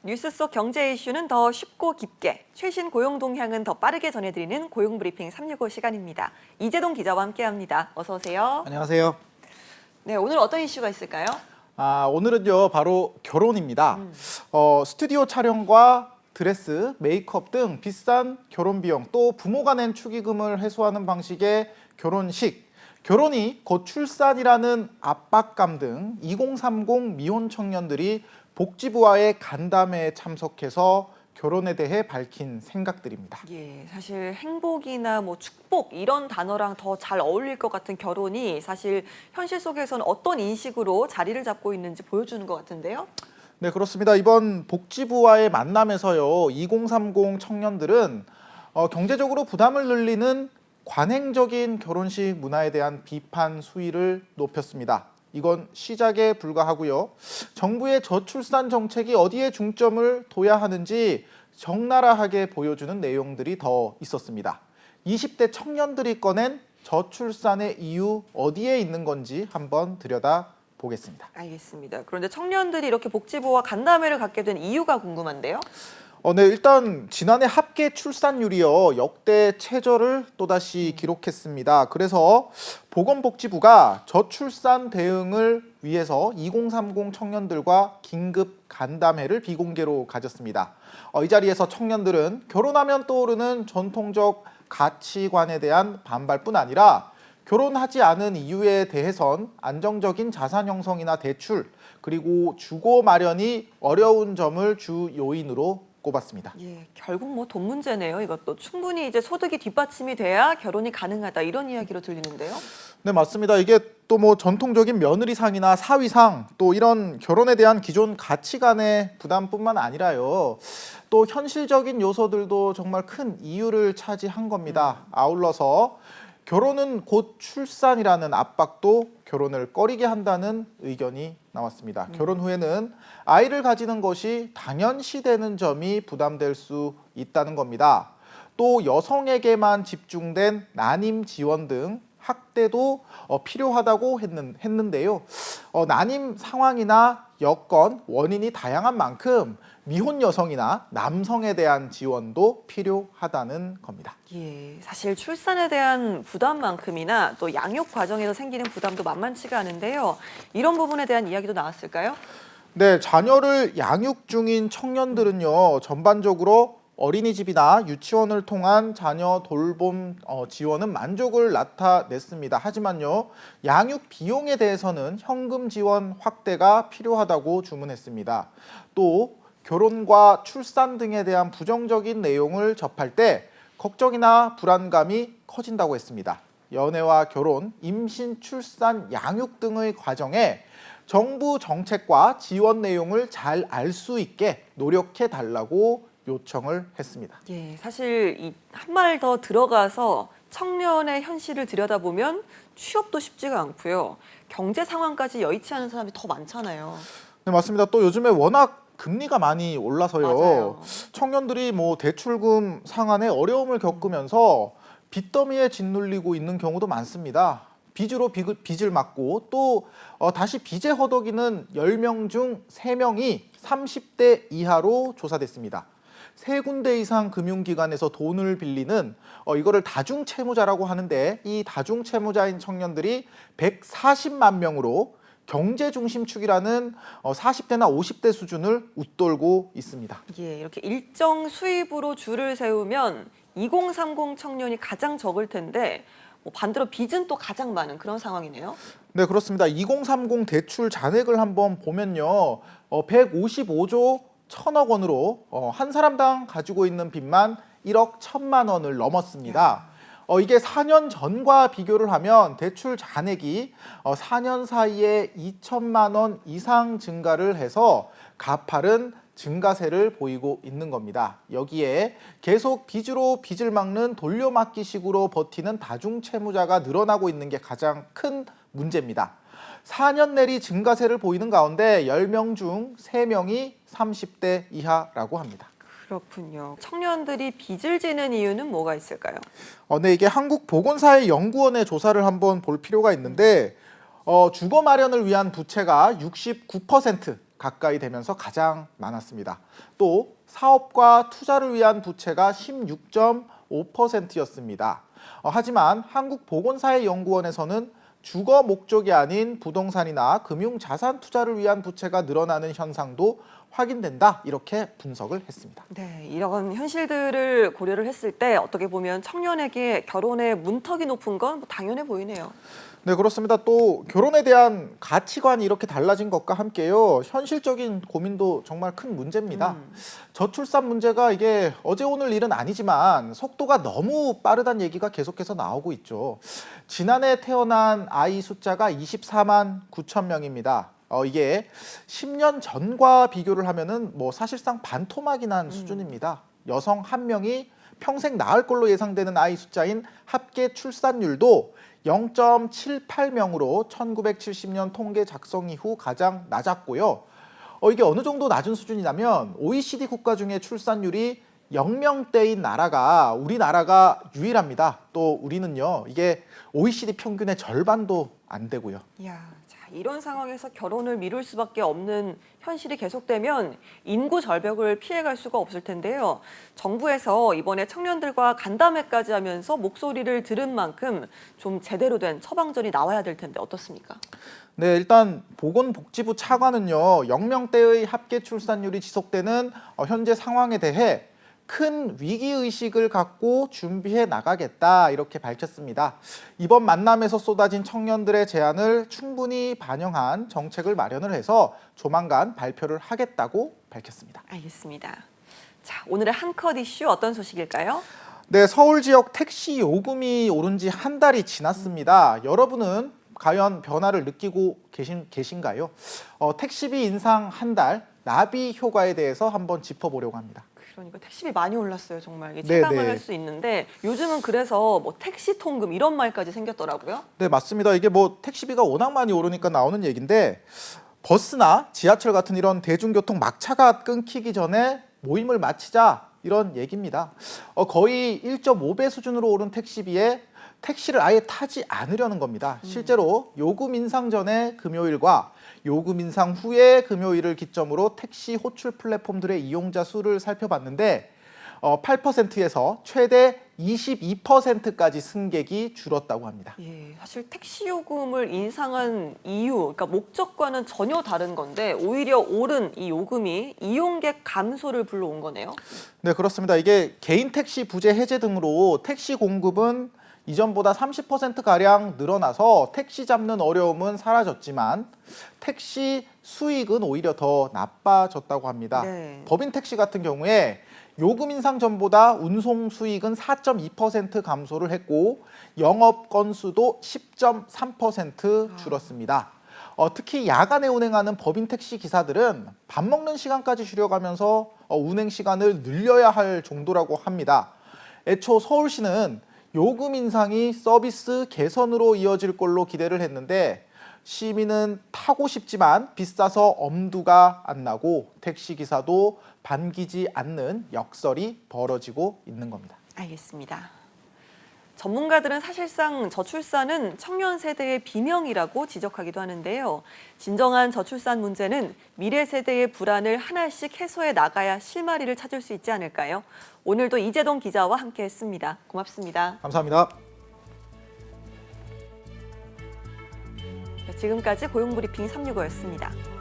뉴스 속 경제 이슈는 더 쉽고 깊게, 최신 고용 동향은 더 빠르게 전해드리는 고용브리핑 365 시간입니다. 이재동 기자와 함께합니다. 어서 오세요. 안녕하세요. 네, 오늘 어떤 이슈가 있을까요? 오늘은요 바로 결혼입니다. 스튜디오 촬영과 드레스, 메이크업 등 비싼 결혼 비용, 또 부모가 낸 축의금을 해소하는 방식의 결혼식, 결혼이 곧 출산이라는 압박감 등 2030 미혼 청년들이 복지부와의 간담회에 참석해서 결혼에 대해 밝힌 생각들입니다. 예, 사실 행복이나 축복 이런 단어랑 더 잘 어울릴 것 같은 결혼이 사실 현실 속에서는 어떤 인식으로 자리를 잡고 있는지 보여주는 것 같은데요. 네, 그렇습니다. 이번 복지부와의 만남에서요, 2030 청년들은 경제적으로 부담을 늘리는 관행적인 결혼식 문화에 대한 비판 수위를 높였습니다. 이건 시작에 불과하고요. 정부의 저출산 정책이 어디에 중점을 둬야 하는지 적나라하게 보여주는 내용들이 더 있었습니다. 20대 청년들이 꺼낸 저출산의 이유 어디에 있는 건지 한번 들여다보겠습니다. 알겠습니다. 그런데 청년들이 이렇게 복지부와 간담회를 갖게 된 이유가 궁금한데요. 네, 일단 지난해 합계 출산율이요 역대 최저를 또다시 기록했습니다. 그래서 보건복지부가 저출산 대응을 위해서 2030 청년들과 긴급 간담회를 비공개로 가졌습니다. 이 자리에서 청년들은 결혼하면 떠오르는 전통적 가치관에 대한 반발뿐 아니라 결혼하지 않은 이유에 대해선 안정적인 자산 형성이나 대출, 그리고 주거 마련이 어려운 점을 주 요인으로 꼽았습니다. 예, 결국 돈 문제네요. 이것도 충분히 이제 소득이 뒷받침이 돼야 결혼이 가능하다 이런 이야기로 들리는데요. 네, 맞습니다. 이게 또 전통적인 며느리상이나 사위상, 또 이런 결혼에 대한 기존 가치관의 부담뿐만 아니라요, 또 현실적인 요소들도 정말 큰 이유를 차지한 겁니다. 아울러서 결혼은 곧 출산이라는 압박도 결혼을 꺼리게 한다는 의견이 나왔습니다. 결혼 후에는 아이를 가지는 것이 당연시되는 점이 부담될 수 있다는 겁니다. 또 여성에게만 집중된 난임 지원 등 확대도 필요하다고 했는데요. 난임 상황이나 여건, 원인이 다양한 만큼 미혼 여성이나 남성에 대한 지원도 필요하다는 겁니다. 예, 사실 출산에 대한 부담만큼이나 또 양육 과정에서 생기는 부담도 만만치가 않은데요. 이런 부분에 대한 이야기도 나왔을까요? 네, 자녀를 양육 중인 청년들은요, 전반적으로 어린이집이나 유치원을 통한 자녀 돌봄 지원은 만족을 나타냈습니다. 하지만요, 양육 비용에 대해서는 현금 지원 확대가 필요하다고 주문했습니다. 또 결혼과 출산 등에 대한 부정적인 내용을 접할 때 걱정이나 불안감이 커진다고 했습니다. 연애와 결혼, 임신, 출산, 양육 등의 과정에 정부 정책과 지원 내용을 잘 알 수 있게 노력해 달라고 요청을 했습니다. 예, 사실 한 말 더 들어가서 청년의 현실을 들여다보면 취업도 쉽지가 않고요. 경제 상황까지 여의치 않은 사람이 더 많잖아요. 네, 맞습니다. 또 요즘에 워낙 금리가 많이 올라서요. 맞아요. 청년들이 대출금 상환에 어려움을 겪으면서 빚더미에 짓눌리고 있는 경우도 많습니다. 빚으로 빚을 막고 또 다시 빚에 허덕이는 10명 중 3명이 30대 이하로 조사됐습니다. 3군데 이상 금융기관에서 돈을 빌리는 이거를 다중채무자라고 하는데, 이 다중채무자인 청년들이 140만 명으로 경제 중심축이라는 40대나 50대 수준을 웃돌고 있습니다. 예, 이렇게 일정 수입으로 줄을 세우면 2030 청년이 가장 적을 텐데 반대로 빚은 또 가장 많은 그런 상황이네요. 네, 그렇습니다. 2030 대출 잔액을 한번 보면요, 155조 1천억 원으로 한 사람당 가지고 있는 빚만 1억 1천만 원을 넘었습니다. 이게 4년 전과 비교를 하면 대출 잔액이 4년 사이에 2천만 원 이상 증가를 해서 가파른 증가세를 보이고 있는 겁니다. 여기에 계속 빚으로 빚을 막는 돌려막기식으로 버티는 다중채무자가 늘어나고 있는 게 가장 큰 문제입니다. 4년 내리 증가세를 보이는 가운데 10명 중 3명이 30대 이하라고 합니다. 그렇군요. 청년들이 빚을 지는 이유는 뭐가 있을까요? 네, 이게 한국보건사회연구원의 조사를 한번 볼 필요가 있는데 주거 마련을 위한 부채가 69%, 가까이 되면서 가장 많았습니다. 또 사업과 투자를 위한 부채가 16.5%였습니다. 하지만 한국보건사회연구원에서는 주거 목적이 아닌 부동산이나 금융자산 투자를 위한 부채가 늘어나는 현상도 확인된다, 이렇게 분석을 했습니다. 네, 이런 현실들을 고려를 했을 때 어떻게 보면 청년에게 결혼의 문턱이 높은 건 당연해 보이네요. 네, 그렇습니다. 또 결혼에 대한 가치관이 이렇게 달라진 것과 함께요, 현실적인 고민도 정말 큰 문제입니다. 저출산 문제가 이게 어제 오늘 일은 아니지만 속도가 너무 빠르다는 얘기가 계속해서 나오고 있죠. 지난해 태어난 아이 숫자가 24만 9천 명입니다. 이게 10년 전과 비교를 하면은 사실상 반토막이 난 수준입니다. 여성 1명이 평생 낳을 걸로 예상되는 아이 숫자인 합계 출산율도 0.78명으로 1970년 통계 작성 이후 가장 낮았고요. 이게 어느 정도 낮은 수준이냐면 OECD 국가 중에 출산율이 0명대인 나라가 우리나라가 유일합니다. 또 우리는요, 이게 OECD 평균의 절반도 안 되고요. 이야, 자, 이런 상황에서 결혼을 미룰 수밖에 없는 현실이 계속되면 인구 절벽을 피해갈 수가 없을 텐데요. 정부에서 이번에 청년들과 간담회까지 하면서 목소리를 들은 만큼 좀 제대로 된 처방전이 나와야 될 텐데 어떻습니까? 네, 일단 보건복지부 차관은요, 0명대의 합계 출산율이 지속되는 현재 상황에 대해 큰 위기의식을 갖고 준비해 나가겠다, 이렇게 밝혔습니다. 이번 만남에서 쏟아진 청년들의 제안을 충분히 반영한 정책을 마련을 해서 조만간 발표를 하겠다고 밝혔습니다. 알겠습니다. 자, 오늘의 한 컷 이슈 어떤 소식일까요? 네, 서울 지역 택시 요금이 오른 지 한 달이 지났습니다. 여러분은 과연 변화를 느끼고 계신가요? 택시비 인상 한 달, 나비 효과에 대해서 한번 짚어보려고 합니다. 그러니까 택시비 많이 올랐어요, 정말. 이게 네네. 체감을 할 수 있는데 요즘은 그래서 택시 통금 이런 말까지 생겼더라고요. 네, 맞습니다. 이게 택시비가 워낙 많이 오르니까 나오는 얘기인데, 버스나 지하철 같은 이런 대중교통 막차가 끊기기 전에 모임을 마치자, 이런 얘기입니다. 거의 1.5배 수준으로 오른 택시비에 택시를 아예 타지 않으려는 겁니다. 실제로 요금 인상 전에 금요일과 요금 인상 후에 금요일을 기점으로 택시 호출 플랫폼들의 이용자 수를 살펴봤는데 8%에서 최대 22%까지 승객이 줄었다고 합니다. 예, 사실 택시 요금을 인상한 이유, 그러니까 목적과는 전혀 다른 건데 오히려 오른 이 요금이 이용객 감소를 불러온 거네요. 네, 그렇습니다. 이게 개인 택시 부재 해제 등으로 택시 공급은 이전보다 30%가량 늘어나서 택시 잡는 어려움은 사라졌지만 택시 수익은 오히려 더 나빠졌다고 합니다. 네. 법인 택시 같은 경우에 요금 인상 전보다 운송 수익은 4.2% 감소를 했고 영업 건수도 10.3% 줄었습니다. 특히 야간에 운행하는 법인 택시 기사들은 밥 먹는 시간까지 줄여가면서 운행 시간을 늘려야 할 정도라고 합니다. 애초 서울시는 요금 인상이 서비스 개선으로 이어질 걸로 기대를 했는데 시민은 타고 싶지만 비싸서 엄두가 안 나고 택시기사도 반기지 않는 역설이 벌어지고 있는 겁니다. 알겠습니다. 전문가들은 사실상 저출산은 청년 세대의 비명이라고 지적하기도 하는데요. 진정한 저출산 문제는 미래 세대의 불안을 하나씩 해소해 나가야 실마리를 찾을 수 있지 않을까요? 오늘도 이재동 기자와 함께했습니다. 고맙습니다. 감사합니다. 지금까지 고용브리핑 365였습니다.